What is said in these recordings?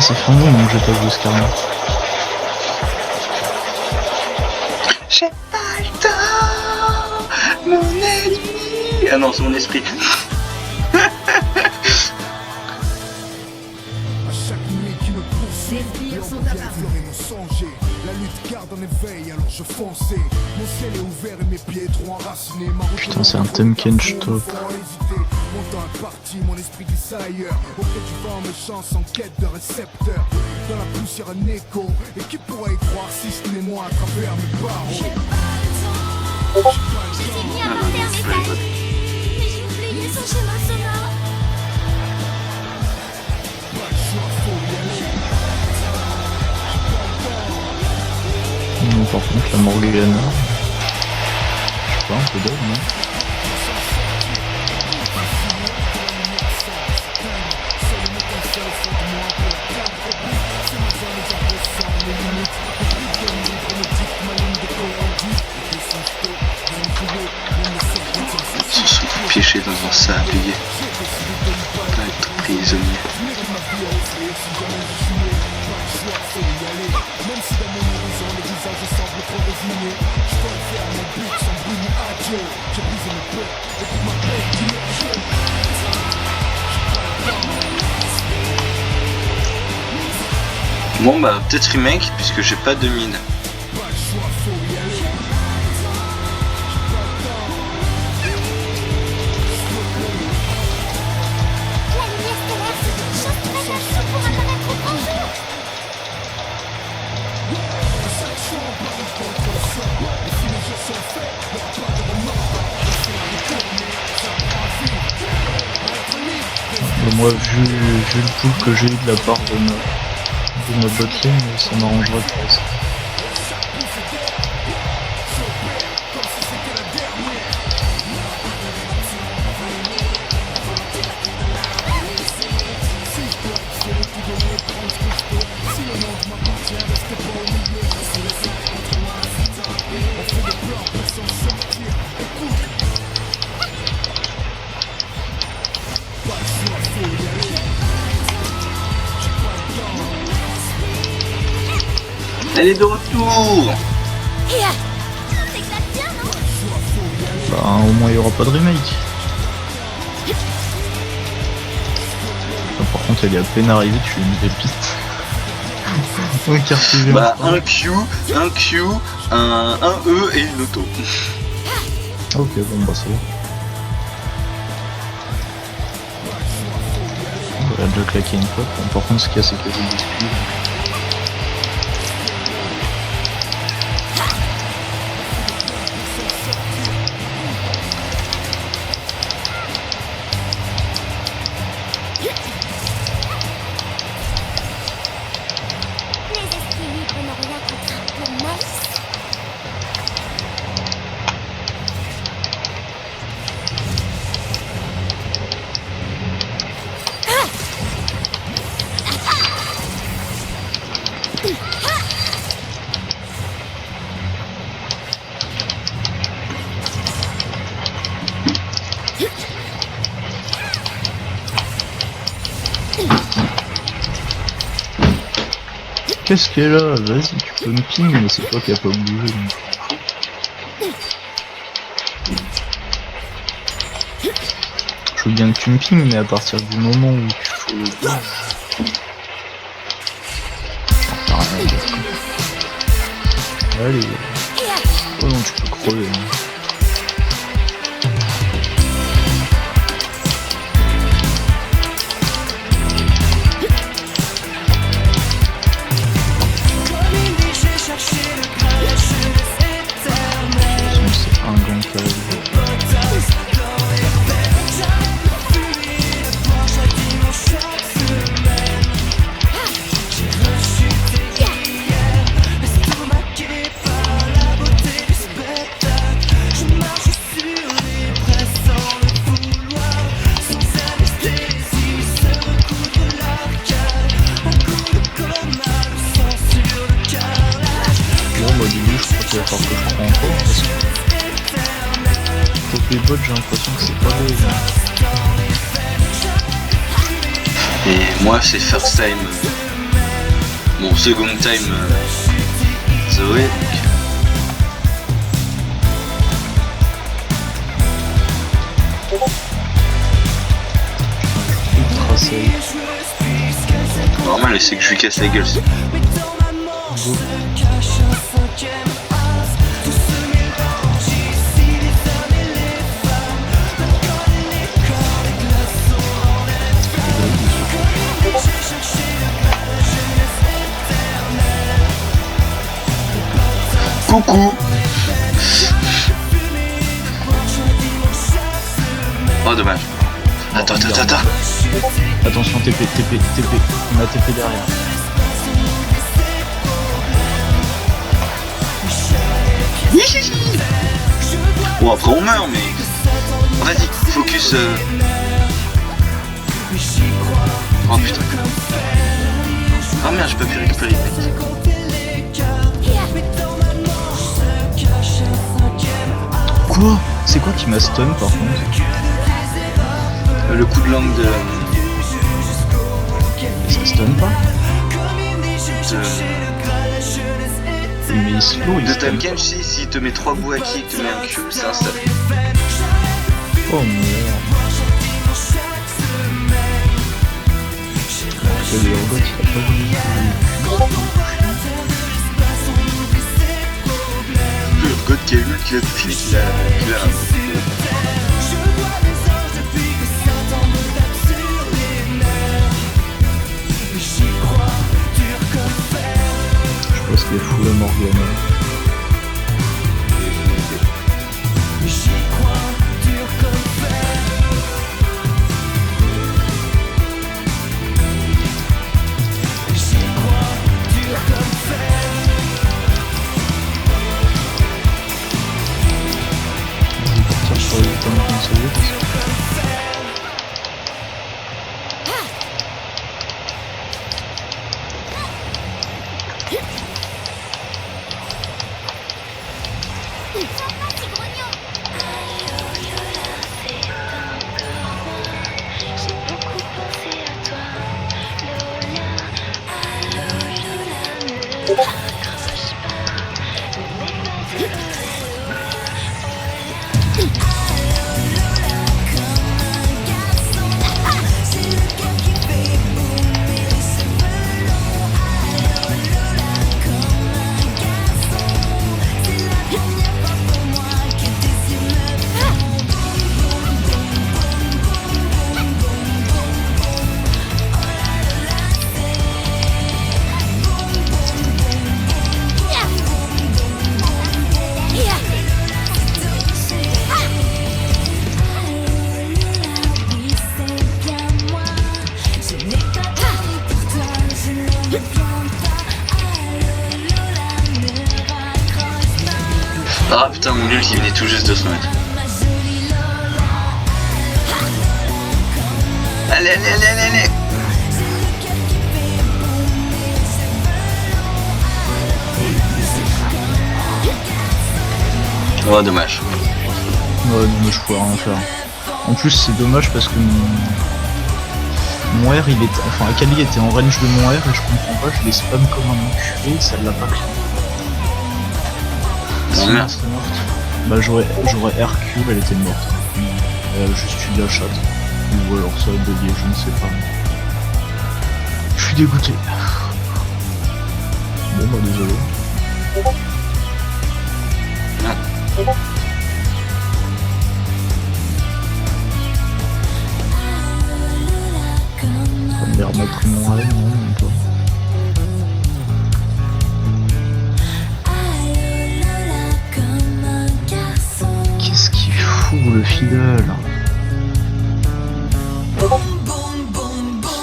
ça fait un moment que j'ai pas joué Scarlet. J'ai pas le temps, mon ennemi. Ah non, c'est mon esprit. La lutte garde en éveil, alors je fonçais. Mon ciel est ouvert et mes pieds trop enracinés. Putain, c'est un Temken stop. Mon temps est parti, mon esprit glisse ailleurs. Auprès du vent, mes chances en quête de récepteurs. Dans la poussière, un écho. Et qui pourrait y croire si ce n'est moi à travers mes barreaux? J'ai mis à porter un message, mais j'ai oublié son chemin sonore. Pas le choix, faut y aller. Non, par contre, la Morgana, je sais pas, un peu d'œil, non? Ils se sont piégés dans un sablier. Pas être prisonnier. Même si dans mon horizon le visage semble trop résigné, je peux faire mon but sans bruit ni adieu. J'ai brisé mes peurs et pour ma paix qui est Bon bah peut-être remake puisque j'ai pas de mine. pas le choix, faut y aller. La lumière stellaire, c'est une chose très cachée pour apparaître au grand jour. Et moi, vu le pool que j'ai eu de la part de ma botlane, ça m'arrangerait presque. Elle est de retour. Ça s'éclate bien, non? Bah, au moins, il y aura pas de remake. Ah, par contre, elle est à peine arrivée, tu fais une pépite. Un quartier vert. Bah un Q, un E et une auto. Ok, bon, bah, c'est bon. Elle a déjà claqué une fois. Bon, par contre, ce qu'il y a, c'est qu'elle est discute. Les esprits libres n'ont rien contre un peu de malice. Qu'est-ce qu'elle a? Vas-y, tu peux me ping, mais c'est toi qui a pas bougé. Je veux bien que tu me ping, mais à partir du moment où tu fais... J'en sais rien, d'accord. Allez. Oh non, tu peux crever. Hein. C'est un grand câble. Bon, au début, je crois qu'il va falloir que je prends encore parce que côté bot, j'ai l'impression que c'est pas vrai. Et moi c'est first time Bon, second time Zoé. Ultra safe. Normal, c'est que je lui casse la gueule. Go. Coucou. Oh dommage. Attends. Attention, TP. On a TP derrière. Bon après on meurt mais... Vas-y, focus Oh putain. Oh merde, j'ai pas pu récupérer les mecs. Quoi? C'est quoi qui m'a stun par contre? Le coup de langue de... Ça stun pas? Mais il slow, il De stun. Tamken, s'il te met 3 bouts à qui et que tu mets un Q, c'est un stun. Oh merde. Le robot il a pas voulu. Le god qui a eu, qui a touché, qui l'a... Je pense qu'il est fou le Morgana. Ah putain, mon nul qui venait tout juste de se remettre. Allez. Oh dommage. Ouais, non, mais je pouvais rien faire. En plus, c'est dommage parce que mon R, il était, enfin, Akali était en range de mon R et je comprends pas, je l'ai spam comme un enculé et ça l'a pas pris. Sinon, merde. elle serait morte. Bah, j'aurais RQ, elle était morte. Elle a juste eu de la chatte. Ou alors ça a bugué, je ne sais pas. Je suis dégoûté. Bon, bah, désolé. Ça m'a pris mon rêve, non, même pas. Qu'est-ce qu'il fout le fidèle?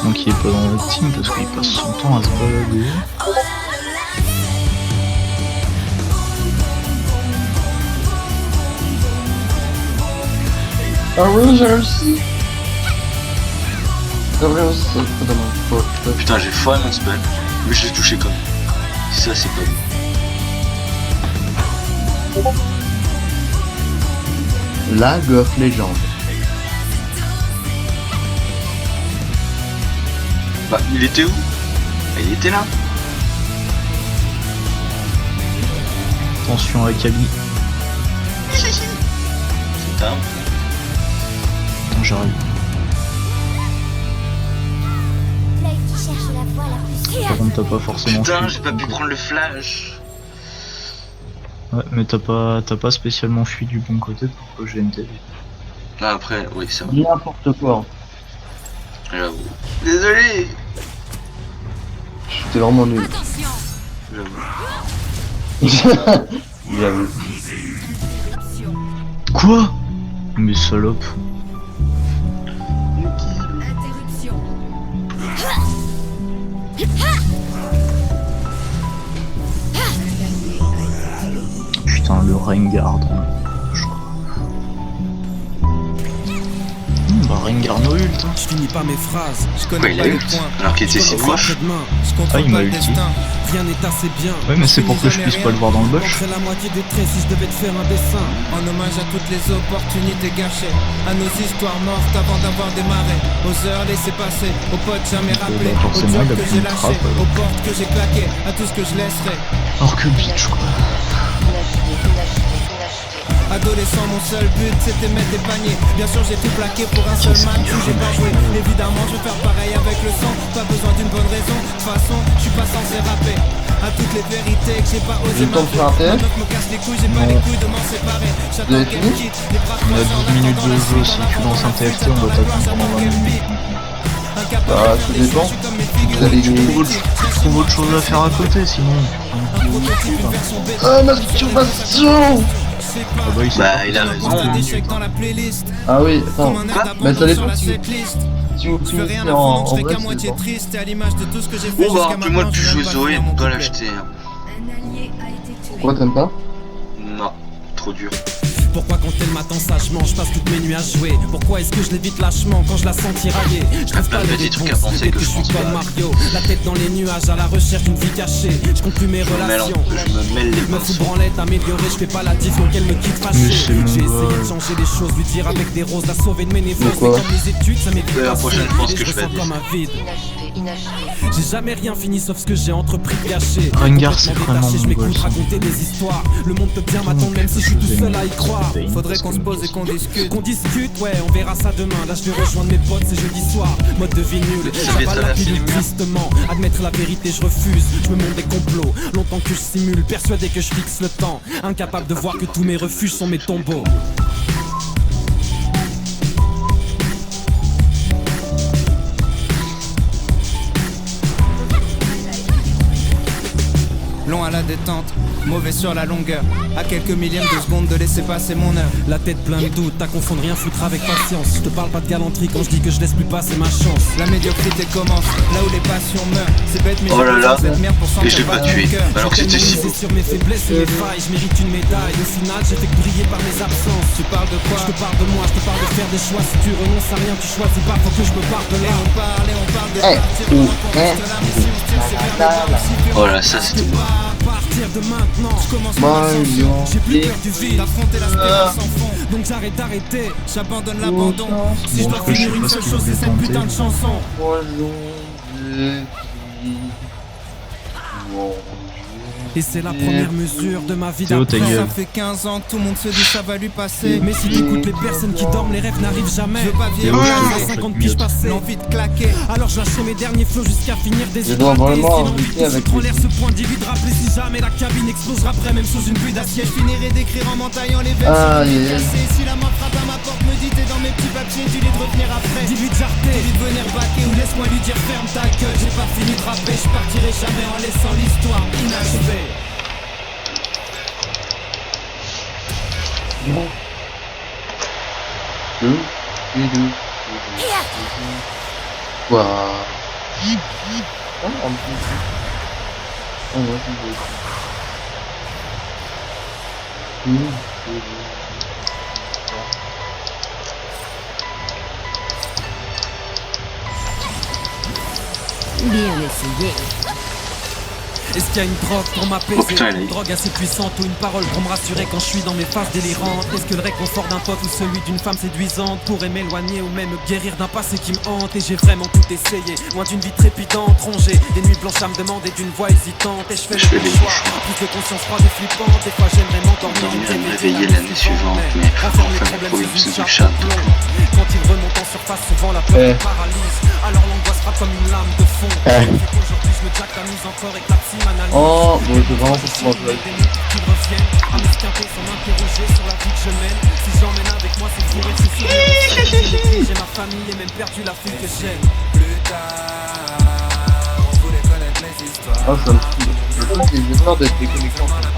Donc il est pas dans le team parce qu'il passe son temps à se balader. Ah oui, j'ai réussi. J'ai réussi. Oh, dommage. Putain, j'ai foiré mon spell, mais je l'ai touché quand même. Ça, c'est pas bon. La Goff Légende. Bah, il était où? Ah, il était là. Attention à Kaby. C'est un. J'arrive. L'œil qui cherche la voie la plus sûre. Par contre, t'as pas forcément. Putain, fui. j'ai pas pu prendre le flash. Ouais, mais t'as pas spécialement fui du bon côté pour que j'ai NT. Ah, après, oui, c'est vrai. N'importe quoi. J'avoue. Désolé. J'étais vraiment nul. Attention. J'avoue. J'avoue. Quoi? Mais salope. Interruption. Putain, le Rengar. Bah Rengar no ult. Hein. Je finis pas mes phrases, je Pourquoi connais il pas a les ult points. alors qu'il était si proche? Je Ah, contrôle il m'a pas le ulti. destin, rien n'est assez bien. Ouais, mais c'est Je pour finis que je jamais puisse pas rien. le voir dans le bush. Montrer la moitié des traits si je devais te faire un dessin. En hommage à toutes les opportunités gâchées, à nos histoires mortes avant d'avoir démarré, aux heures laissées passer, aux potes jamais rappelés, aux forcément, jobs il a que plus j'ai de lâchés, trappe, aux portes que j'ai claquées, à tout ce que je laisserai. Alors que bitch quoi. Adolescent, mon seul but c'était mettre des paniers. Bien sûr j'ai tout plaqué pour un seul match où j'ai pas joué. Évidemment je vais faire pareil avec le sang. Pas besoin d'une bonne raison. De toute façon je suis pas censé rapper. À toutes les vérités que j'ai pas osé J'ai le temps de faire un m'avouer. test. Ma meuf me casse les couilles, j'ai pas les couilles de m'en séparer. Vous J'attends avez qu'elle fini me quitte. Les bras On a croisés en 12 minutes attendant de la jeu, suite, si en tu lances un attendant la TFT, suite, on doit j'attends la t'attendre gloire, pendant 20 j'attends qu'elle minutes. pique. Incapable Ah, de ça faire des dépend. choix, je suis comme mes figures. Vous avez Je des- Trouve autre chose à faire à côté sinon. un prototype, une version bêta. Ah, masturbation! Je sais Ah pas. bah il s'est Bah, pas il a fait. raison. N'importe d'échecs dans la playlist. Ah oui, attends. Comme un air Quoi d'abandon Bah, ça sur dépend la si setlist. si vous Je fais rien finissez à fond, donc en je serai vrai, qu'à c'est moitié bon. triste. Et à l'image de tout ce que j'ai fait On va jusqu'à rappeler moi maintenant, de je jouer vais pas Zoé et finir de mon pas couplet. l'acheter. Hein. Un allié a été tué. Pourquoi t'aimes pas? Non, trop dur. Pourquoi quand elle m'attend sagement, je passe toutes mes nuits à jouer? Pourquoi est-ce que je l'évite lâchement quand je la sens tirailler? Je trouve plein pas de les petits trucs à réponses, penser et que je je suis pense comme pas. Mario, la tête dans les nuages à la recherche d'une vie cachée. Je conclue mes Je me relations. mêle les Me fous pinceaux. branlette, améliorée, je fais pas la diff donc elle me quitte Mais fâchée. c'est mon J'ai essayé gars. de changer les choses, lui dire avec des roses, la sauver de mes névroses. De quoi Mais comme les études, ça m'évite La prochaine, je pense que je vais ressens dire comme un vide. J'ai jamais rien fini sauf ce que j'ai entrepris de gâcher. Rengar, c'est Complètement vraiment détaché, je mon m'écoute gosse. raconter des histoires. Le monde peut bien m'attendre même si je suis tout seul à y croire. Faudrait qu'on se pose et qu'on discute. Qu'on discute, ouais, on verra ça demain. Là je vais rejoindre mes potes, c'est jeudi soir. Mode de vie nul, j'avale la pilule tristement. Admettre la vérité, je refuse. Je me montre des complots. Longtemps que je simule, persuadé que je fixe le temps. Incapable de voir que tous mes refuges sont mes tombeaux. Long à la détente, mauvais sur la longueur. À quelques millièmes de seconde de laisser passer mon heure. La tête pleine de doutes, t'as confondre rien foutre avec patience. Je te parle pas de galanterie quand je dis que je laisse plus passer ma chance. La médiocrité commence, là où les passions meurent. C'est bête mais Oh là là. cette merde pour Et je l'ai pas tué, alors que c'était si beau. sur mes faiblesses et mes failles, je mérite une médaille. Au final, j'ai fait que briller par mes absences. Tu parles de quoi? Je te parle de moi, je te parle de faire des choix. Si tu renonces à rien, tu choisis pas, faut que je me parle de là. Et on parle de partir de loin pour rester là. Mais si on se tire, c'est vers le bas aussi. Oh là, ça c'était beau. À partir de maintenant, je commence mon Mario, ascension. J'ai plus et- peur du vide, affronter la spirale sans fond. Donc j'arrête d'arrêter, j'abandonne l'abandon. Si je dois après, je finir sais une pas seule ce chose, qu'il c'est cette voulait putain de tenter. chanson. Et c'est la première mesure de ma vie Théo, ta d'après. gueule. Ça fait 15 ans que tout le monde se dit ça va lui passer. Mais si t'écoutes les personnes qui dorment, les rêves n'arrivent jamais. Je veux pas vieillir Théo, je te à jure, 50 je piges te passées. L'envie de claquer. Alors je lâche mes derniers flots jusqu'à finir Je déshydraté. dois vraiment Si l'envie arrêter de avec foutre en les- l'air ce point d'ivide, rappeler si jamais la cabine explosera après, même sous une pluie d'acier. Je finirai d'écrire en m'entaillant les vers sur Aïe, une aïe, aïe. cassée. Si la main frappe à ma porte, me dit t'es dans mes petits papiers, dis-lui de revenir après. Dis-lui de jarter, dis-lui de venir baquer ou laisse-moi lui dire ferme ta gueule. J'ai pas fini de rapper, je partirai jamais en laissant l'histoire inachevée. Quoi? Oh, en plus. Oh, ouais, c'est beau. Bien essayé. Est-ce qu'il y a une drogue pour m'apaiser? Oh putain, elle est- Drogue assez puissante ou une parole pour me rassurer quand je suis dans mes phases délirantes? Est-ce que le réconfort d'un pote ou celui d'une femme séduisante pourrait m'éloigner ou même me guérir d'un passé qui me hante? Et j'ai vraiment tout essayé, loin d'une vie trépidante, rongée des nuits blanches à me demander d'une voix hésitante. Et je fais le choix, plus de conscience froide et flippante. Des fois j'aimerais m'endormir Dormir et me réveiller l'année suivante, mais enfin le problème c'est du chat. Quand il remonte en surface, souvent la peur me paralyse. Alors l'angoisse frappe comme une lame de fond. Aujourd'hui je me jack la mise encore et que la psy m'analyse. Oh, bon, je veux vraiment pas pouvoir jouer. Des mythes qui reviennent à m'esquinter sans m'interroger sur la vie que je mène. Si j'emmène avec moi c'est pour être sûr. J'ai ma famille et même perdu la fille que j'aime. Plus tard, on voulait connaître mes histoires. Oh, ça me fout. Le truc, c'est que j'ai peur d'être déconnecté en fait.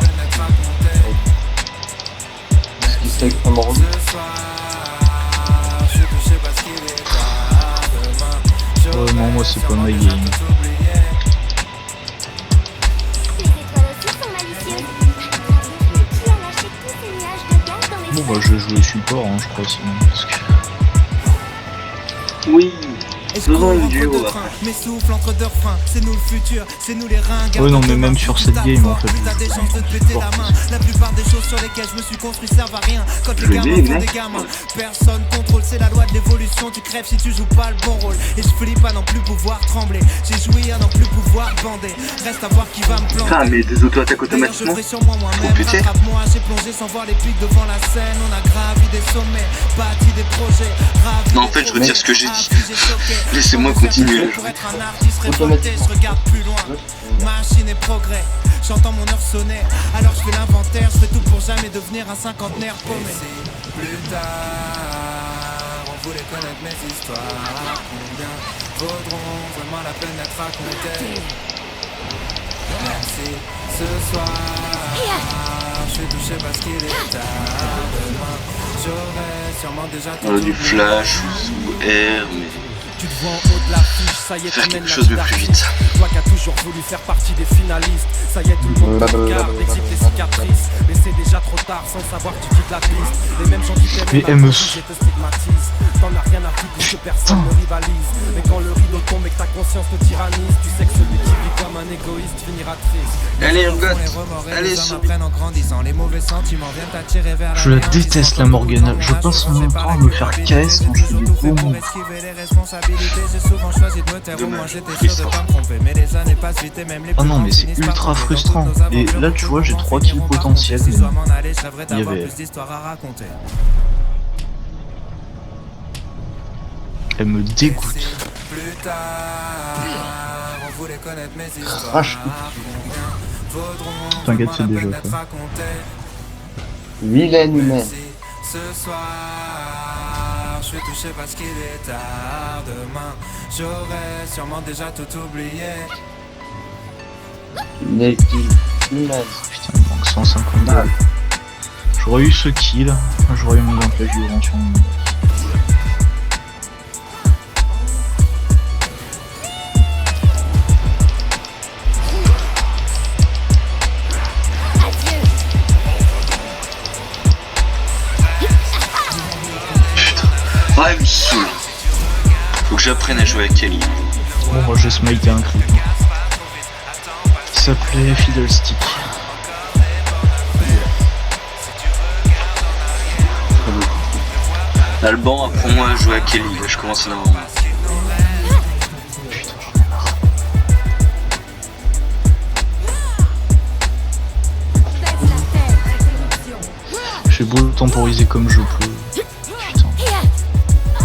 Ce qui serait extrêmement relou. Non, moi c'est pas ma game. Les étoiles aussi sont malicieuses. Qui a lâché tous ces nuages de gaz dans les Bon bah je vais jouer support hein, je crois sinon parce que... Oui, Est-ce faisons qu'on une rentre duo de train, après. mes souffles entre deux refrains, c'est nous le futur, c'est nous les ringards. Ouais non mais même sur cette game en fait. Plus t'as des chances de te péter la main. La plupart des choses sur lesquelles je me suis construit servent à rien. Quand Je les gamins l'ai, font non des gamins, personne contrôle, c'est la loi de l'évolution. Tu crèves si tu joues pas le bon rôle. Et je flippe à n'en plus pouvoir trembler. J'ai joui à n'en plus pouvoir bander. Reste à voir qui va me planter. Ah, mais des auto-attaques D'ailleurs, je automatiquement. ferai sur moi moi-même. Oh, putain. Rattrape-moi, j'ai plongé sans voir les pics devant la scène. On a gravi des sommets, bâti des projets. Ravi Non, en des fait, je retire ce que j'ai dit. affligé, choqué. Laissez-moi continuer à Pour jouer. être un artiste révolté, je regarde plus loin. Machine et progrès, j'entends mon heure sonner. Alors je fais l'inventaire, je fais tout pour jamais devenir un cinquantenaire paumé. Plus tard, on voulait connaître mes histoires. Combien vaudront vraiment la peine d'être racontées? Merci, ce soir, je suis touché parce qu'il est tard. Demain, j'aurais sûrement déjà tout On a du oublié. flash ou R, mais Tu te vois en haut de l'affiche, ça y est, faire tu mènes quelque la chose vie de plus d'artiste. vite. Toi qui as toujours voulu faire partie des finalistes, ça y est, tout le monde te regarde, exhibe tes cicatrices. Mais c'est déjà trop tard, sans savoir que tu quittes la piste. Les mêmes gens qui Mais t'aiment elle me et te stigmatisent. T'en as rien à foutre puisque personne ne rivalise. Mais quand le rideau tombe et que ta conscience te tyrannise, tu sais que celui qui vit comme un égoïste finira triste. Allez, Les Urgot, remords et allez, les hommes saute. apprennent en grandissant. Les mauvais sentiments viennent t'attirer vers Je la mer. déteste, Ils la sont Morgana. comme Je passe on a mon changé par temps à la me faire culpabilité. KS quand J'ai je fais des toujours fait beaux pour moves. esquiver les responsabilités. J'ai souvent choisi de me taire, au moins j'étais sûr de pas me tromper. Mais les années passent vite et même les Oh non, mais c'est finissent par ultra tomber. frustrant. Dans toutes nos Et aventures, là, tu vois, j'ai beaucoup 3 de kills gens finiront par potentiels. tomber. Si je dois m'en aller, je rêverais Il y d'avoir avait- plus d'histoires à raconter. Elle me dégoûte. Plus tard, on voulait connaître mes histoires. Vache. T'inquiète, c'est déjà fait. Vilaine humaine. Ce soir, je suis touché parce qu'il est tard. Demain, j'aurais sûrement déjà tout oublié. Vilaine humaine. Putain, il manque 150 balles. J'aurais eu ce kill, j'aurais eu mon gameplay violent sur mon... Ah, elle me saoule. Faut que j'apprenne à jouer avec Kelly. Bon, moi j'ai smité un cri. Qui s'appelait Fiddlestick. Alban, apprends-moi à jouer à Kelly. Là, je commence à en avoir marre. J'ai beau le temporiser comme je peux. Putain.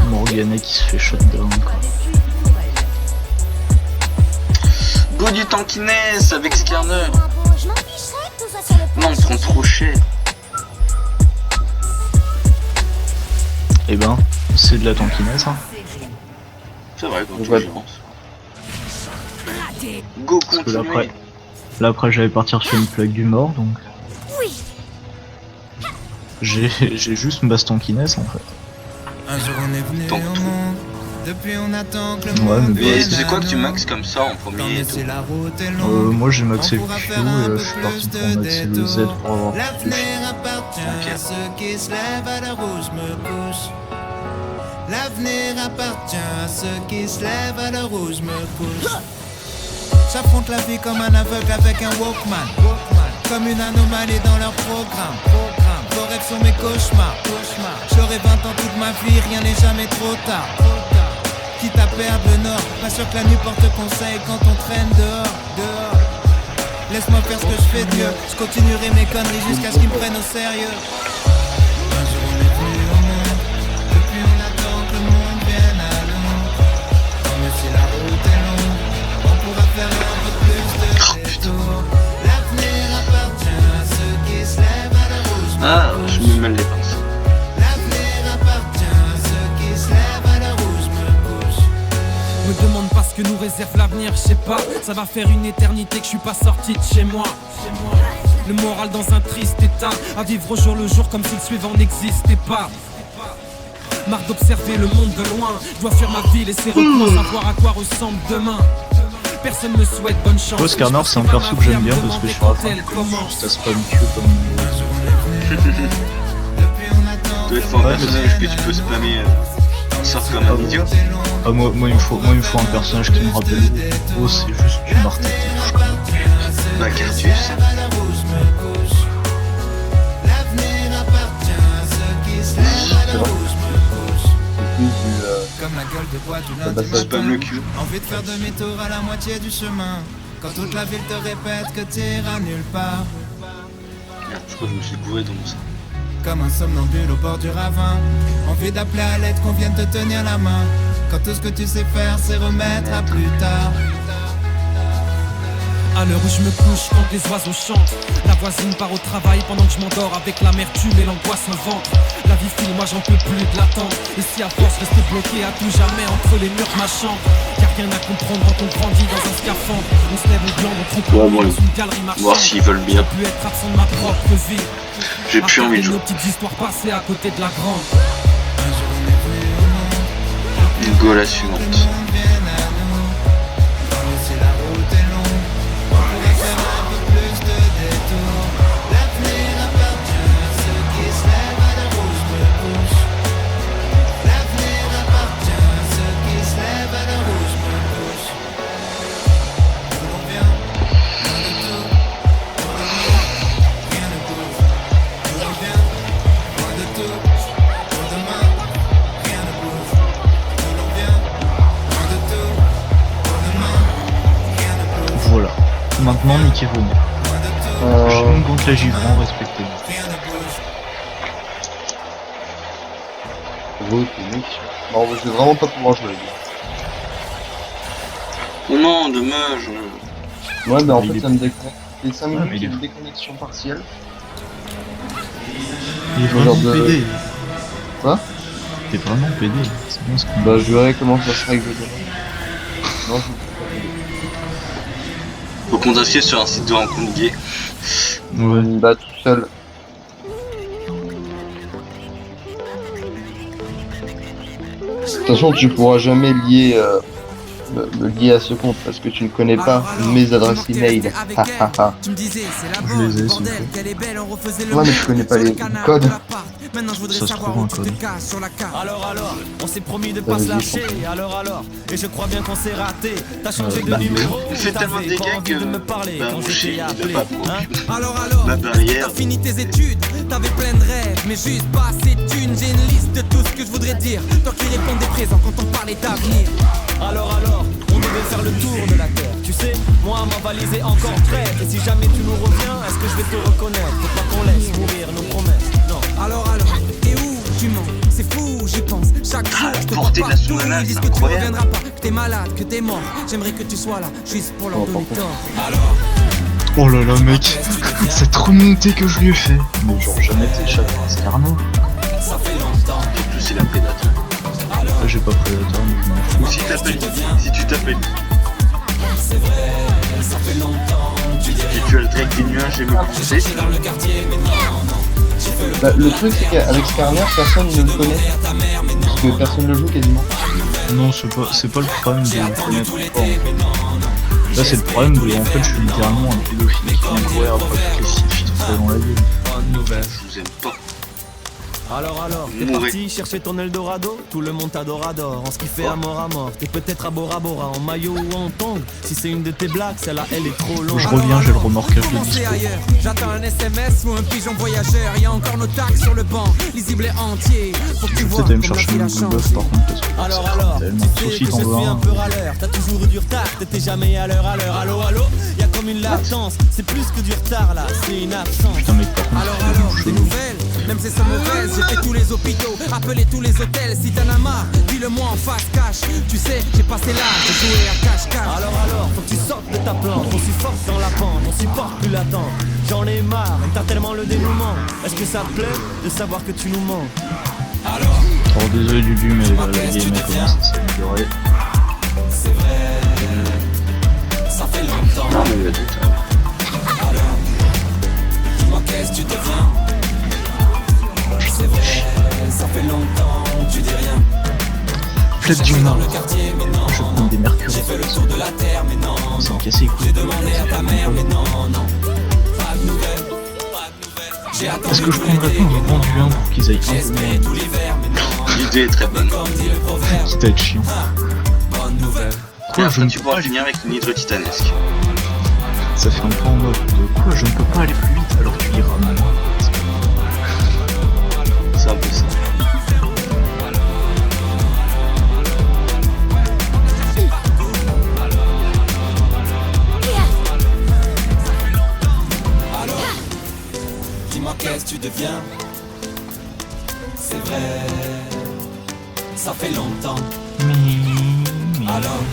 Morgana qui se fait shutdown quoi. Go du tankiness avec Skarner. Je m'en ficherais que tout soit sur le Non, on prend trop cher. Eh ben, c'est de la tankiness hein. C'est vrai, quand On tu va- le lances. Go, Parce que continue. là après j'allais partir sur une plaque du mort donc. Oui. J'ai juste une basse tankiness en fait. Un jour on est venu Tant au tout. monde, depuis on attend que le Ouais, monde mais Et vienne c'est quoi à que tu nous. maxes comme ça en premier et tout? C'est la route est longue. Moi j'ai maxé On le pourra Q faire un et peu je suis parti plus pour de maxer le Z détours. pour avoir plus. L'avenir appartient Ok. à ceux qui se lèvent à l'heure où je me couche. L'avenir appartient à ceux qui se lèvent à l'heure où je me couche. J'affronte la vie comme un aveugle avec un Walkman. Comme une anomalie dans leur programme. Vos rêves sont mes cauchemars. J'aurai 20 ans toute ma vie, rien n'est jamais trop tard. Quitte à perdre le nord, pas sûr que la nuit porte conseil quand on traîne dehors. Laisse-moi faire ce que je fais de mieux. Je continuerai mes conneries jusqu'à ce qu'ils me prennent au sérieux. Un jour on est venu au monde, depuis on attend que le monde vienne à nous. Oh mais si la route est longue, on pourra faire un peu plus de détours. L'avenir appartient à ceux qui se lèvent à la rouge. Ah, je me mêle les pinces. L'avenir appartient à ceux qui se lèvent à la rouge, me couche. Me demande pas ce que nous réserve l'avenir, je sais pas. Ça va faire une éternité que je suis pas sorti de chez moi. Le moral dans un triste état, à vivre au jour le jour comme si le suivant n'existait pas. Marre d'observer le monde de loin, je dois faire ma vie, laisser recours, savoir à quoi ressemble demain. Personne me souhaite bonne chance. Moi, Skarner, c'est un perso que j'aime bien parce que je suis ça se spam que comme. Doit être un personnage que tu peux spammer sort comme un idiot. Ah, moi, il me faut un personnage qui me rappelle. Oh, c'est juste du Martin. Bah, Cartus. Comme la gueule de bois du lundi Spam le cul. Envie de faire demi-tour à la moitié du chemin. Quand toute la ville te répète que t'iras nulle part. Merde, je crois que je me suis gouré dans mon sang. Comme un somnambule au bord du ravin. Envie d'appeler à l'aide qu'on vienne te tenir la main. Quand tout ce que tu sais faire c'est remettre à plus tard. À l'heure où je me couche, quand les oiseaux chantent, la voisine part au travail pendant que je m'endors avec l'amertume et l'angoisse au ventre. La vie file, moi j'en peux plus de l'attendre. Et si à force rester bloqué à tout jamais entre les murs de ma chambre, y'a rien à comprendre quand on grandit dans un scaphandre. On se lève au blanc, on trompe dans une galerie marchande. Voir s'ils veulent bien. J'ai pu être absent de ma propre vie. J'ai plus envie de jouer. Nos petites histoires passées à côté de la grande. Une go la suivante. Voilà. Maintenant, Mickey Rooney. Je me compte la givrant, respectez. Vote, mec. Non, je vais vraiment pas pouvoir jouer. Oh non, dommage. Ouais, bah en Il fait, est- ça me déconnecte. Les 5 mais minutes, il il y est- a une déconnexion partielle. Il est Genre vraiment de- pédé. Quoi? T'es vraiment pédé. C'est bien ce qu'on Bah, je verrai comment ça sera exactement. Non, je... Faut qu'on t'inscrive sur un site de rencontre gay. Ouais. Bah, tout seul. De toute façon, tu pourras jamais lier, me lier à ce compte parce que tu ne connais pas mes adresses email. Ha ha ha. Tu me disais, c'est la Je les ai, bande, s'il bordel, te plaît. qu'elle est belle, on refaisait le Ouais, mais même, je connais pas sur le les canard codes. de l'appart. Maintenant je voudrais Ça se savoir trouve où un tu te code. casses sur la carte. Alors, on s'est promis de pas Vas-y, se lâcher, alors, et je crois bien qu'on s'est raté. T'as changé de bah, numéro, il fait tellement de t'avais pas dégâts envie que- de me parler bah, quand mon j'étais chien, il a appelé. pas Hein Alors, Ma barrière. t'as fini tes études, t'avais plein de rêves, mais juste pas assez de thunes. J'ai une liste de tout ce que je voudrais dire. Toi qui répondais présent quand on parlait d'avenir. Alors, on devait faire le tour de la terre. Tu sais, moi, ma valise est encore prête. Et si jamais tu nous reviens, est-ce que je vais te reconnaître? Faut pas qu'on laisse mourir nos promesses. Non. Alors, et où tu mens? C'est fou, j'y pense. Chaque jour, je te vois portée de la partout. sous-nana, Ils disent c'est que tu incroyable. reviendras pas, que t'es malade, que t'es mort. J'aimerais que tu sois là, juste pour leur Oh, donner par tort. Oh là là, mec. Cette remontée que je lui ai fait. Mais genre, jamais été chacun un Skarner. Ça fait longtemps. En plus, c'est la prédateur. Là, j'ai pas prédateur, mais je m'en fous. Ou si tu t'appelles. C'est vrai, ça fait longtemps. Tu dirais Si tu as le trek des nuages et le poussé. dans le quartier, mais non. Bah, le truc, c'est qu'avec Skarner, personne ne le connaît. Parce que personne le joue quasiment. Non, c'est pas le problème de le connaître encore. Là, c'est le problème de. En fait, je suis littéralement un pédophile qui vient courir après toutes les filles qui se font dans la gueule. Je vous aime pas. Alors, t'es Mourir. parti chercher ton Eldorado. Tout le monde t'adoradore, en ce qui fait à mort. T'es peut-être à Bora Bora, en maillot ou en tongue. Si c'est une de tes blagues, celle-là elle est trop longue. Je reviens, j'ai le remorquage de Commencer dispo. ailleurs, j'attends un SMS ou un pigeon voyageur. Y'a encore nos tags sur le banc, lisible et entier. Faut que tu vois Peut-être aller me comme la chercher vie le a Google changé. Buff par contre parce que Alors, tellement. tu sais Sauf si que t'en je veux suis un un. peu râleur. T'as toujours eu du retard, t'étais jamais à l'heure. Allô, y'a comme une latence. C'est plus que du retard là, c'est une absence. Putain mec par contre. Alors, des nouvelles, même si c'est mauvaise, j'ai fait tous les hôpitaux, appelé tous les hôtels, si t'en as marre, dis-le-moi en face cash, tu sais, j'ai passé l'âge de jouer à cache-cache. Alors, faut que tu sortes de ta plante, on supporte dans la pente, on supporte plus l'attente. J'en ai marre, t'as tellement le dénouement. Est-ce que ça te plaît de savoir que tu nous manques? Alors désolé Lulu mais la game elle commence à s'améliorer. C'est vrai, ça fait longtemps. Non, mais il y a des tas. Dis-moi qu'est-ce que tu deviens? C'est vrai, ça fait longtemps, tu dis rien. Flèche du Nord. Le quartier, mais non, Je prends des mercures. j'ai fait le tour de la terre, mais non, Ça me casse les couilles. j'ai demandé à ta mère, mais non, pas de nouvelles, pas de nouvelles. J'ai attendu Est-ce que je prendrais pas un vendu un pour qu'ils aillent j'ai un peu espéré tout l'hiver, mais non, L'idée est très bonne. comme dit le proverbe, quitte à être chiant. bonne nouvelle. Et Quoi, je après, ne tu peux pourras pas aller... finir avec une hydre titanesque. Ça fait un peu en mode de quoi, je ne peux pas aller plus vite alors tu iras mal. C'est un peu ça. Dis-moi qu'est-ce que tu deviens? C'est vrai, ça fait longtemps. Alors,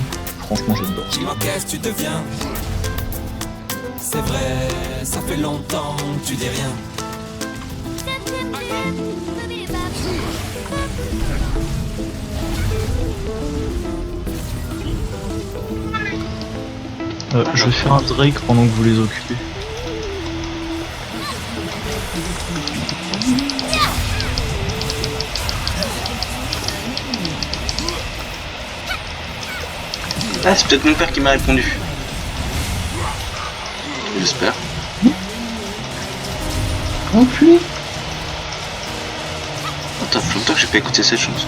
Franchement j'adore. dis-moi qu'est-ce que tu deviens? C'est vrai, ça fait longtemps que tu dis rien. Je vais faire un Drake pendant que vous les occupez. Ah, c'est peut-être mon père qui m'a répondu. J'espère. Enculé. Attends, fait longtemps que j'ai pas écouté cette chanson.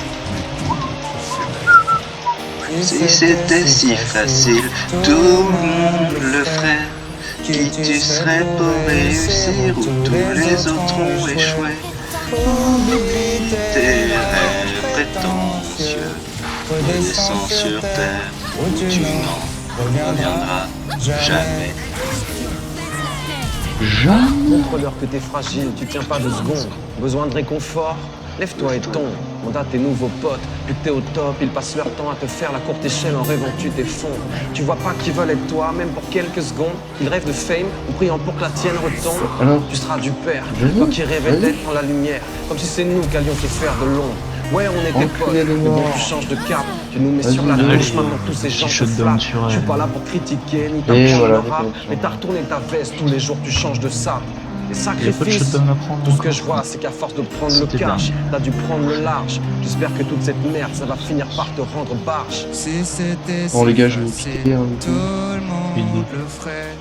Si c'était si facile, tout le monde le ferait. Qui tu serais pour réussir où tous les autres ont échoué? Tes rêves prétentieux, redescends sur terre où tu n'en reviendras jamais. Montre-leur que t'es fragile, tu tiens pas 2 secondes. Besoin de réconfort? Lève-toi et tombe. On a tes nouveaux potes, vu que t'es au top, ils passent leur temps à te faire la courte échelle en rêvant que tu t'effondres. Tu vois pas qu'ils veulent être toi, même pour quelques secondes. Ils rêvent de fame ou priant pour que la tienne retombe. Alors, Tu seras du père, toi qui rêvais d'être dans la lumière, comme si c'est nous qui allions te faire de l'ombre. Ouais, on était potes, Enculé de mais bon, mort. tu changes de cap, tu nous mets sur la Vas-y, touche, allez, maintenant tous ces gens petit te shutdown flattent. sur Je suis elle. pas là pour critiquer ni Et t'apprendre voilà, le rap, déconnexion. mais t'as retourné ta veste, tous les jours tu changes de sable. Les Il y a pas de sacrifices, shutdown à prendre. tout ce que je vois, c'est qu'à force de prendre le C'était cash, dingue. t'as dû prendre le large. J'espère que toute cette merde, ça va finir par te rendre barge. Si c'était Bon les gars, je si vais vous facile, quitter. Hein, tout le monde le ferait.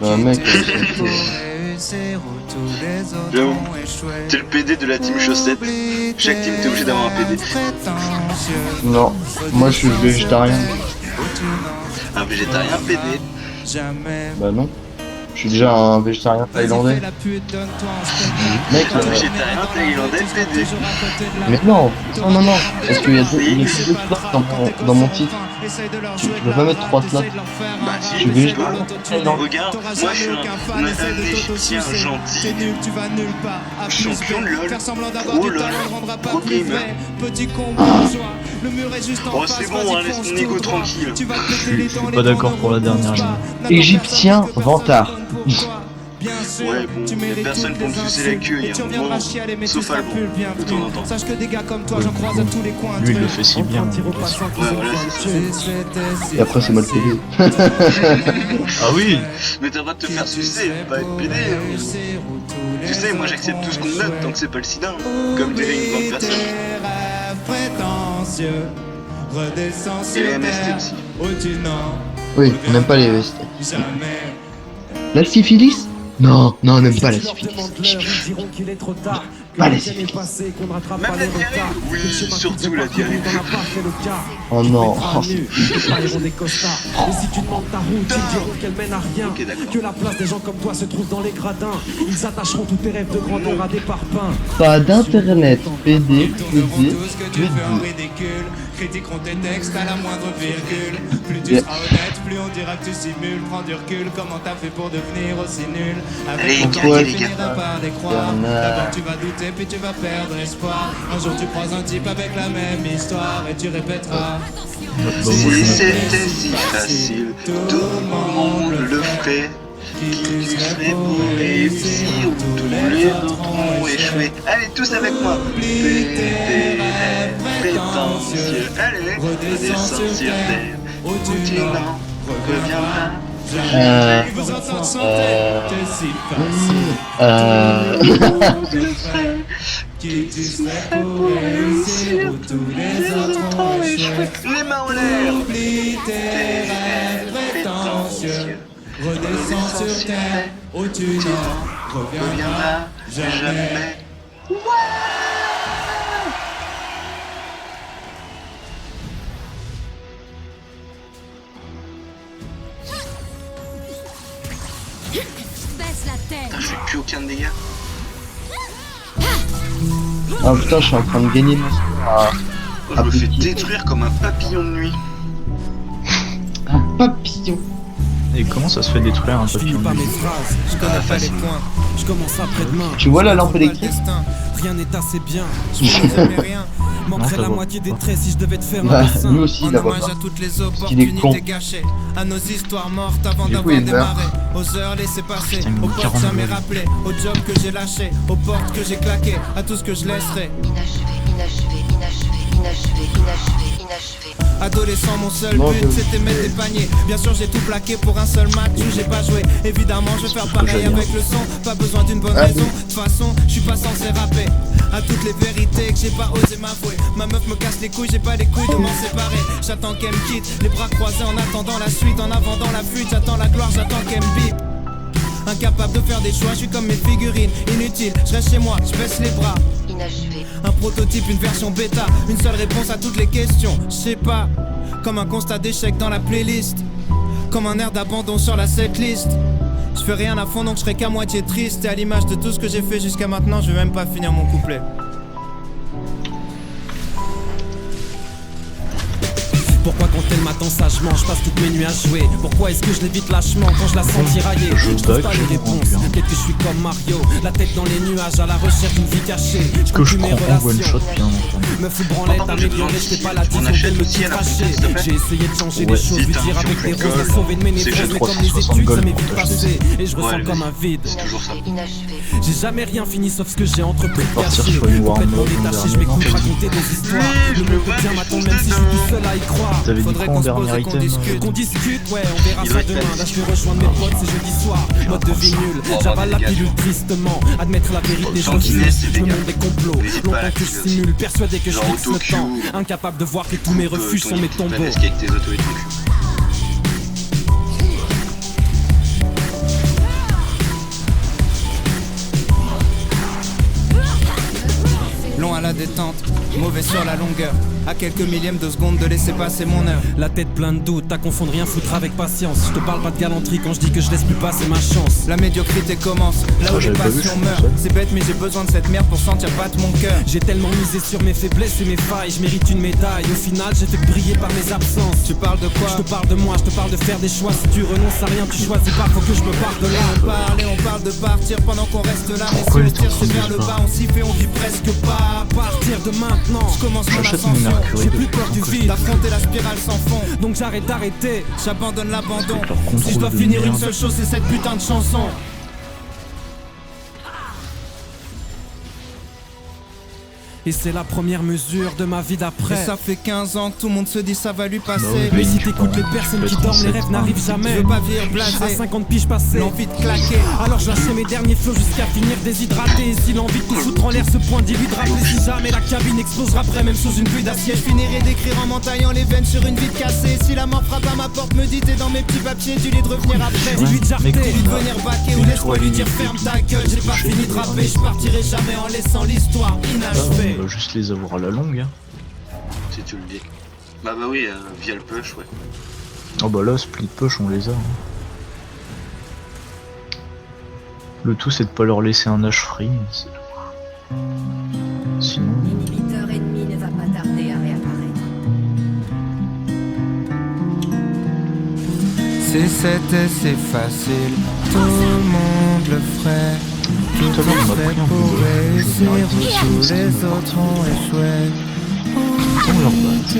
bah, mec, Qui tu serais pour réussir où tous les autres J'avoue. ont échoué. T'es le PD de la team chaussette. Chaque team t'es obligé d'avoir un PD. non, moi je suis végétarien. Un végétarien PD. Jamais. Bah non, je suis déjà un végétarien thaïlandais. Fais la pute, donne-toi un spectacle. Mec, Un végétarien thaïlandais PD. mais non, non, parce qu'il y a deux slots dans mon titre. Tu peux pas mettre 3 slots. Bah si, Je suis végétarien thaïlandais. regarde, moi je suis un égyptien gentil, champion LOL, pro LOL, pro gamer. Oh c'est bon, hein, laisse ton ego tranquille. Je suis pas d'accord pour la dernière ligne. Égyptien vantard. Ouais bon, y'a personne pour me sucer la queue, y'a un moment, sauf Alban, de temps en temps. Sache que des gars comme toi, j'en croise à tous les coins. Lui il le fait si bien. Ouais voilà c'est ça. Et après c'est moi le PD. Ah oui. Mais t'as le droit de te faire sucer, pas être PD hein. Tu sais, moi j'accepte tout ce qu'on me note tant que c'est pas le sida, comme dirait une grande personne. Et les MST aussi. Oui, on n'aime pas les vestes. La syphilis? Non, non, on n'aime pas la syphilis. Ils diront qu'il est trop tard. Allez, le week-end est passé, qu'on ne rattrape Même pas la les diarrhée. retards. Oui, Que le chemin surtout qui te la parcourt, diarrhée. t'en as pas fait le quart. Oh Tu non. mettras à nu, ils parleront des costards. Et si tu demandes ta route, ils diront qu'elle mène à rien. Ok, d'accord. Que la place des gens comme toi se trouve dans les gradins. Ils attacheront tous tes rêves de grandeur à des parpaings. Pas d'internet, PD, PD, tout ce que tu fais en PD. ridicule. Critiqueront tes textes à la moindre virgule. Plus tu Yeah. seras honnête, plus on dira que tu simules. Prends du recul, comment t'as fait pour devenir aussi nul. Allez, Avec carré, tu les gars. finiras par les croire. D'abord tu vas douter, puis tu vas perdre espoir. Un jour tu croises un type avec la même histoire et tu répéteras. Si c'était si facile, tout le monde le ferait. Qui tu serais pour réussir où tous les autres ont échoué. Allez, tous avec moi. Prétentieux. Allez, redescends sur terre. Où tu n'en reviendras. Il vous entend chanter, t'es si facile. Qui tu serais pour réussir où tous les autres ont échoué. Les mains en l'air. Oublie tes rêves prétentieux. Redescends sur terre où tu n'en reviendras jamais. Baisse la tête. Je fais plus aucun dégât. Ah putain, je suis en train de gagner mon score. Ah, Je me fais petit. détruire comme un papillon de nuit. Un papillon. Et comment ça se fait détruire un Je finis papillon pas de mes nuit? phrases, je connais pas les points. Je commence après-demain. Tu vois la lampe électrique? Rien n'est assez bien. Je ne jamais rien. Manquerait ça la va moitié des pas. traits si je devais te faire un Bah, dessin. nous aussi, En la hommage voix. à toutes les qu'il est opportunités con. gâchées, à nos histoires mortes avant Du coup, d'avoir il meurt. démarré, aux heures laissées passer, Putain, aux portes 40 jamais balles. rappelées, aux jobs que j'ai lâchés, aux portes que j'ai claquées, à tout ce que je laisserai. Adolescent, mon seul Non, but c'était mettre des paniers. Bien sûr, j'ai tout plaqué pour un seul match où j'ai pas joué. Évidemment, je vais faire pareil avec le son. Pas besoin d'une bonne raison. De toute façon, je suis pas censé rapper. À toutes les vérités que j'ai pas osé m'avouer. Ma meuf me casse les couilles, j'ai pas les couilles de m'en séparer. J'attends qu'elle me quitte, les bras croisés en attendant la suite. En avant dans la fuite, j'attends la gloire, j'attends qu'elle me bip. Incapable de faire des choix, je suis comme mes figurines. Inutile, je reste chez moi, je baisse les bras. Un prototype, une version bêta, une seule réponse à toutes les questions. Je sais pas, comme un constat d'échec dans la playlist, comme un air d'abandon sur la setlist. Je fais rien à fond donc je serai qu'à moitié triste. Et à l'image de tout ce que j'ai fait jusqu'à maintenant, je vais même pas finir mon couplet. Pourquoi quand elle m'attend sagement, je passe toutes mes nuits à jouer? Pourquoi est-ce que je l'évite lâchement quand je la sens tirailler? Je trouve pas les réponses, peut-être que je suis comme Mario, la tête dans les nuages à la recherche d'une vie cachée. Je Que je continue mes prends en one relations, shot, bien entendu. me fous branlette, améliorée, je fais pas la division achète qu'elle me aussi dit à la cracher. poubelle, s'il te plaît. J'ai essayé de changer Ouais, les choses, si lui t'as dire un avec fion des roses, Gold, et sauver de mes c'est névroses, juste mais comme les 360 études, ça gold m'est pour vite t'acheter passé, et je Ouais, ressens allez, comme un vide. C'est toujours ça. J'ai jamais rien fini sauf ce que j'ai entrepris de Partir cacher. sur une war Complètement mode détaché, en je m'écoute dernier, raconter des histoires. Oui, Le je monde vois, peut bien mais m'attendre je même si je suis tout seul à y croire. T'avais dit Faudrait quoi en qu'on se pose dernier et qu'on item discute. Qu'on discute, ouais, on verra Il ça reste demain. la Là je vais rejoindre mes potes, c'est jeudi soir. Mode de vie nul, j'avale la pilule tristement. Admettre la vérité, je refuse. Je me montre des complots. Longtemps que je simule, persuadé que je Genre fixe le autocue. temps. Incapable de voir que tous mes refuges sont mes tombeaux. Avec tes autos et tout. Long à la détente, mauvais sur la longueur. À quelques millièmes de seconde de laisser passer mon heure. La tête pleine de doutes, à confondre rien foutre avec patience. Je te parle pas de galanterie quand je dis que je laisse plus passer ma chance. La médiocrité commence, là où les j'avais pas vu, passions je suis meurent. seul. C'est bête mais j'ai besoin de cette merde pour sentir battre mon cœur. J'ai tellement misé sur mes faiblesses et mes failles, je mérite une médaille. Au final, j'ai fait briller par mes absences. Tu parles de quoi? Je te parle de moi, je te parle de faire des choix. Si tu renonces à rien, tu choisis pas, faut que je me parle de là. Et on parle de partir pendant qu'on reste là. Mais Pourquoi si il on est en tire train c'est de vers se le bas, barrer on s'y fait, on vit presque pas. À partir de maintenant, Je commence mon J'achète une ascension. Mercury j'ai de plus peur du pourquoi vide. D'affronter la spirale sans fond. Donc j'arrête d'arrêter. J'abandonne l'abandon. Leur contrôle Si je dois de finir une merde. seule chose, c'est cette putain de chanson. Et c'est la première mesure de ma vie Et d'après. ça fait 15 ans que tout le monde se dit ça va lui passer. Mais si t'écoutes les personnes qui dorment, les rêves n'arrivent jamais. Je veux pas vieillir blasé, À 50 piges passées, l'envie de claquer. alors je lâchais mes derniers flots jusqu'à finir déshydraté. Et si l'envie de tout foutre en l'air ce point dilue de rappeler, si jamais la cabine explosera après, même sous une pluie d'acier, Je finirai d'écrire en m'entaillant les veines sur une vie cassée. Si la mort frappe à ma porte, me dit t'es dans mes petits papiers, dis-lui de revenir après. dis-lui de jarter, Dis-lui de venir baquer ou laisse-moi lui dire ferme ta gueule. J'ai pas fini de rapper, je partirai jamais en laissant l'histoire inachevée. On va juste les avoir à la longue. Hein. Si tu le dis. Bah oui, via le push, ouais. Oh bah là, split push, on les a. Hein. Le tout, c'est de pas leur laisser un âge free, c'est tout. Sinon... L'inhibiteur ennemi ne va pas tarder à réapparaître. Si c'était si facile, tout le monde le ferait. Tout à l'heure, on a pris un peu de... réussir où tous les autres ont échoué. Putain, leur balle. Tes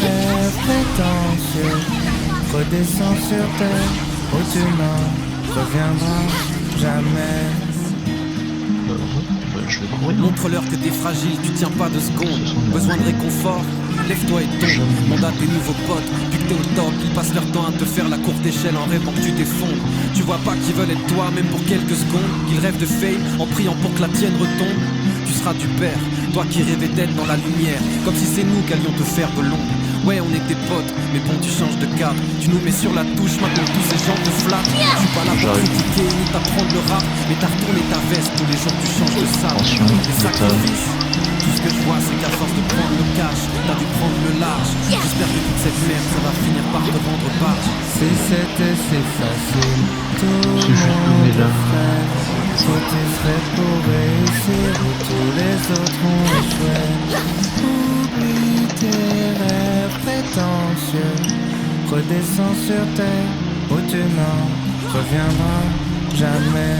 rêves prétentieux, redescends sur terre, où tu n'en reviendras jamais. Je vais courir. montre-leur que t'es fragile, tu tiens pas 2 secondes. Besoin de réconfort, lève-toi et tombe. Mandat tes nouveaux potes, puis que t'es au top. Ils passent leur temps à te faire la courte échelle en rêvant que tu t'effondres. Tu vois pas qu'ils veulent être toi, même pour quelques secondes. Ils rêvent de fame en priant pour que la tienne retombe. Tu seras du père, toi qui rêvais d'être dans la lumière, comme si c'est nous qu'allions te faire de l'ombre. Ouais, on est tes potes, mais bon, tu changes de cap. Tu nous mets sur la touche, maintenant tous ces gens te flattent. Je suis pas là pour critiquer ni t'apprendre le rap, mais t'as retourné ta veste tous les jours tu changes de sable. Des sacrifices, tout ce que je vois c'est qu'à force de prendre le cash, t'as dû prendre le large. J'espère que toute cette merde ça va finir par te rendre barge. Si c'était si facile, tout le monde le ferait. Faut tu serais pour réussir où tous les autres ont échoué. Oublie tes rêves prétentieux, redescends sur terre où tu n'en reviendras jamais.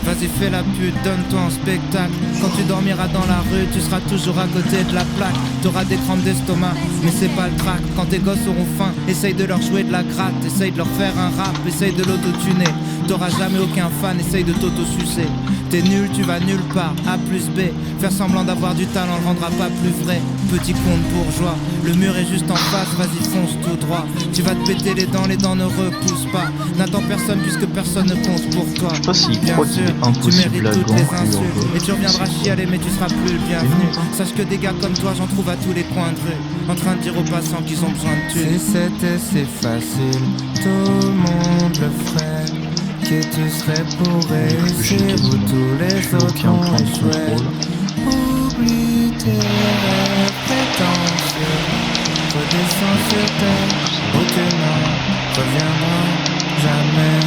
Vas-y fais la pute, donne-toi un spectacle. Quand tu dormiras dans la rue, tu seras toujours à côté de la plaque. T'auras des crampes d'estomac, mais c'est pas le trac. Quand tes gosses auront faim, essaye de leur jouer de la gratte. Essaye de leur faire un rap, essaye de l'autotuner. T'auras jamais aucun fan, essaye de t'auto-sucer. T'es nul, tu vas nulle part, A plus B. Faire semblant d'avoir du talent le rendra pas plus vrai. Petit conte bourgeois, le mur est juste en face, vas-y fonce tout droit. Tu vas te péter les dents ne repoussent pas. N'attends personne puisque personne ne compte pour toi. Je sais pas s'il Bien croit qu'il sûr, est tu impossible mérites à toutes gants les que insultes. leur- Et tu reviendras chialer mais tu seras plus le bienvenu. Sache que des gars comme toi j'en trouve à tous les coins de rue, en train de dire aux passants qu'ils ont besoin de thunes. Si c'était si facile, tout le monde le ferait. Que tu serais pour réussir où tous les autres ont échoué. Oublie tes rêves prétentieux, redescends sur terre où tu n'en reviendras jamais.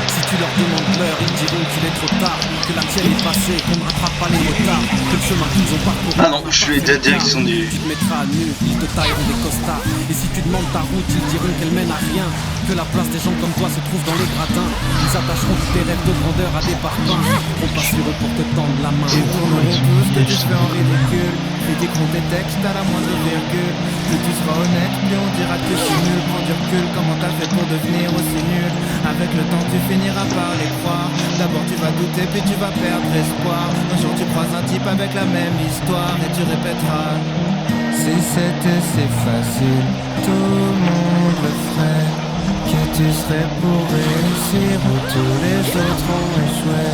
Si tu leur demandes l'heure, ils diront qu'il est trop tard, que la tienne est passée, qu'on ne rattrape pas les retards, que le chemin qu'ils ont parcouru. Ah non, je suis de la direction du... Tu te mettras à nu, ils te tailleront des costards. Et si tu demandes ta route, ils diront qu'elle mène à rien, que la place des gens comme toi se trouve dans les gradins. Ils attacheront tous tes rêves de grandeur à des parpaings, on pas sur eux pour te tendre la main. Ils tourneront tout ce que tu fais en ridicule. Critiqueront tes textes à la moindre virgule. Plus tu seras honnête, plus on dira que tu es nul. Prends du recul, comment t'as fait pour devenir aussi nul. Avec le temps tu finiras par les croire. D'abord tu vas douter puis tu vas perdre espoir. Un jour tu croises un type avec la même histoire et tu répéteras. Si c'était si facile, tout le monde le ferait. Que tu serais pour réussir où tous les autres ont échoué.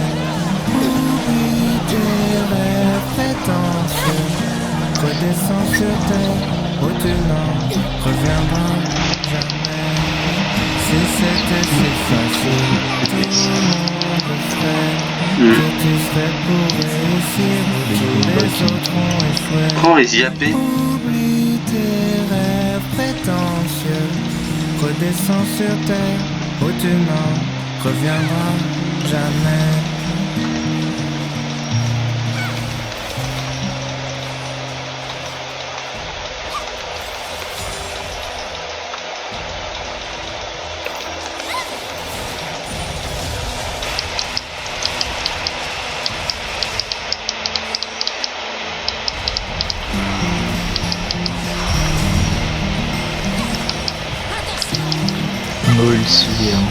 Oublie tes rêves prétentieux, redescends sur terre où tu n'en reviendras jamais. Si c'était si facile, tout le monde le ferait. Que tu serais pour réussir où tous les autres ont échoué. Oh, les IAP. Oublie tes rêves prétentieux, redescends sur terre où tu n'en reviendras jamais. Noël Sylvain.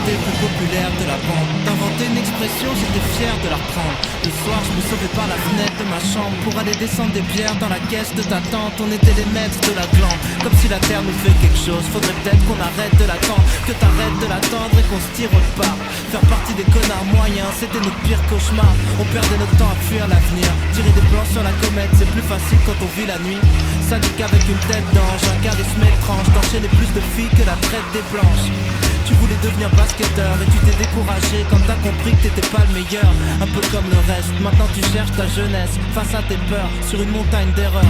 t'étais le plus populaire de la bande. T'inventais une expression, j'étais fier de la reprendre. Le soir, je me sauvais par la fenêtre de ma chambre pour aller descendre des bières dans la caisse de ta tante. On était les maîtres de la glande, comme si la terre nous fait quelque chose. Faudrait peut-être qu'on arrête de l'attendre, que t'arrêtes de l'attendre et qu'on se tire au part. Faire partie des connards moyens, c'était notre pire cauchemar. On perdait notre temps à fuir l'avenir. Tirer des plans sur la comète, c'est plus facile quand on vit la nuit. Ça dit qu'avec une tête d'ange, un charisme étrange, d'enchaîner plus de filles que la traite des blanches. Tu voulais devenir basketteur et tu t'es découragé quand t'as compris que t'étais pas le meilleur. Un peu comme le reste, maintenant tu cherches ta jeunesse face à tes peurs, sur une montagne d'erreurs.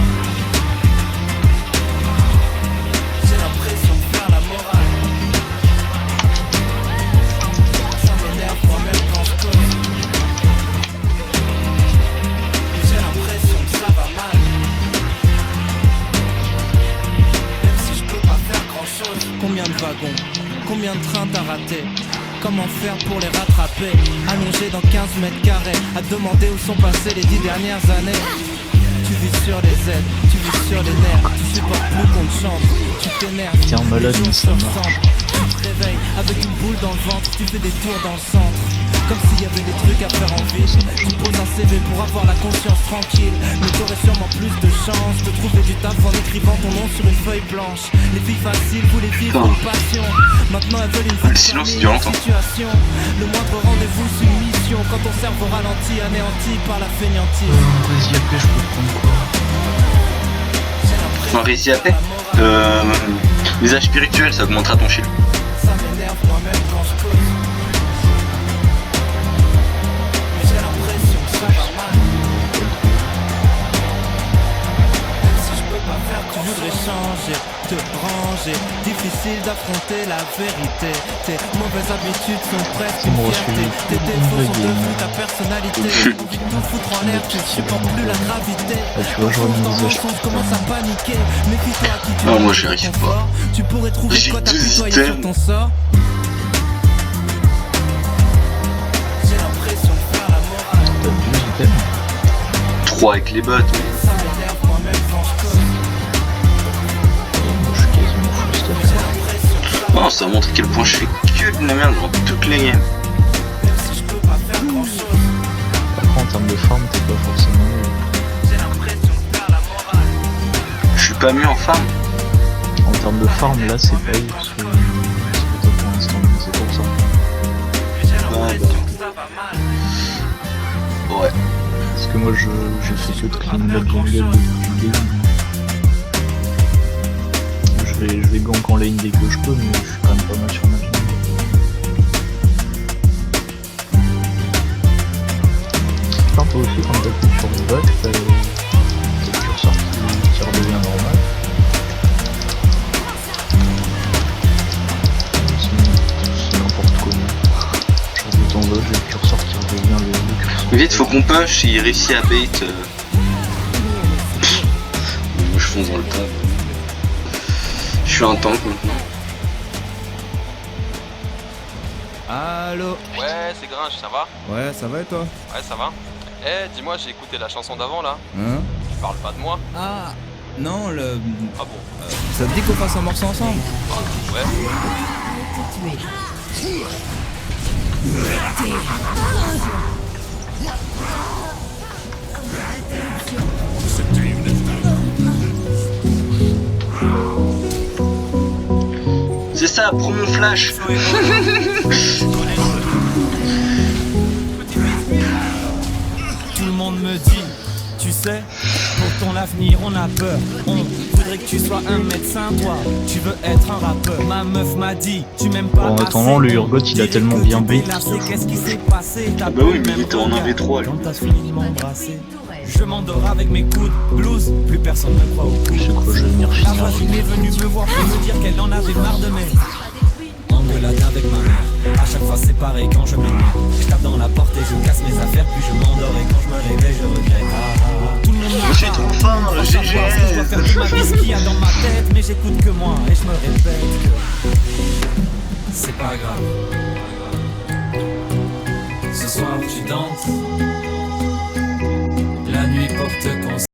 J'ai l'impression de faire la morale. Ça m'énerve moi-même quand je cause. J'ai l'impression que ça va mal. Même si je peux pas faire grand chose. Combien de wagons, combien de trains t'as raté? Comment faire pour les rattraper? Allongé dans 15 mètres carrés, à te demander où sont passées les 10 dernières années. Tu vis sur les ailes, tu vis sur les nerfs. Tu supportes plus qu'on te chante, tu t'énerves. Tiens, malade, mais ça marche. Tu te réveilles avec une boule dans le ventre, tu fais des tours dans le centre. Comme s'il y avait des trucs à faire en ville. Tu poses un CV pour avoir la conscience tranquille. Mais t'aurais sûrement plus de chance de trouver du taf en écrivant ton nom sur une feuille blanche. Les filles faciles voulaient vivre une passion. Maintenant elles veulent une vie de famille, une situation. Le moindre rendez-vous c'est une mission. Quand ton cerveau ralentit, anéanti par la fainéantise. Vas-y, après je peux prendre quoi? Un récit à paix. Visage spirituel, ça augmentera ton shield. Ça m'énerve moi-même quand je cause. Mais j'ai l'impression que ça va mal. Même si je peux pas faire grand chose. Tu voudrais changer, te ranger. Difficile d'affronter la vérité. Tes mauvaises habitudes sont presque une fierté. Tes défauts sont devenus ta personnalité. Envie de tout foutre en l'air, tu supportes plus la gravité. Tu vois, je vois mon visage. Commence à paniquer. Méfie-toi à qui tu non, moi j'y arrive pas. Tu pourrais trouver quoi t'apitoyer sur ton sort. J'ai l'impression de faire la morale. T'as 2 items. 3 avec les bottes. Ça m'énerve moi-même quand je cause. Moi je suis quasiment full stuff. J'ai l'impression que ça va. Non, ça montre à quel point je fais que de la merde dans toutes les games. Même si je peux pas faire grand chose. Après en termes de farm, t'es pas forcément. J'ai l'impression de faire la morale. Je suis pas mieux en farm. En termes de farm, là c'est pas eu parce que c'est pour l'instant, c'est pour ça. J'ai l'impression que ça va mal. Ouais. Parce que moi je fais que de clean la jungle depuis le début. Je vais gank en lane dès que je peux, mais je suis quand même pas mal sur ma jungle. Enfin, toi aussi, quand t'appuies sur le bot, t'as le curseur qui redevient normal. C'est n'importe comment. Je remets ton bot, j'ai le curseur qui redevient le curseur. Vite, faut qu'on push, il réussit à bait. Moi je fonce dans le tas. Je suis un tank maintenant. Allô? Ouais, c'est Gringe, ça va? Ouais, ça va et toi? Ouais, ça va. Eh, dis-moi, j'ai écouté la chanson d'avant là. Hein? Tu parles pas de moi? Ah, non, le... Ah bon? Ça te dit qu'on fasse un morceau ensemble? Ouais. C'est ça, prends mon flash. Tout le monde me dit, tu sais, pour ton avenir on a peur. On voudrait que tu sois un médecin, toi, tu veux être un rappeur. Ma meuf m'a dit, tu m'aimes pas. En attendant, le Urgot il a tellement bien bait. Qu'est-ce qui s'est passé? Ah bah oui, mais il était en 1v3 lui. Quand t'as fini de m'embrasser, je m'endors avec mes coudes, blues, plus personne ne croit au coup. C'est quoi, je vais venir La finir. voisine est venue me voir pour me dire qu'elle en avait marre de mes engueulades avec ma mère. À chaque fois c'est pareil quand je m'énerve. Je tape dans la porte et je casse mes affaires, puis je m'endors et quand je me réveille je regrette. Tout le monde me Je suis trop fort, GG. Ce que je dois faire de ma vie, ce qu'il y a dans ma tête, mais j'écoute que moi et je me répète que c'est pas grave. Ce soir tu danses, la nuit porte conseil.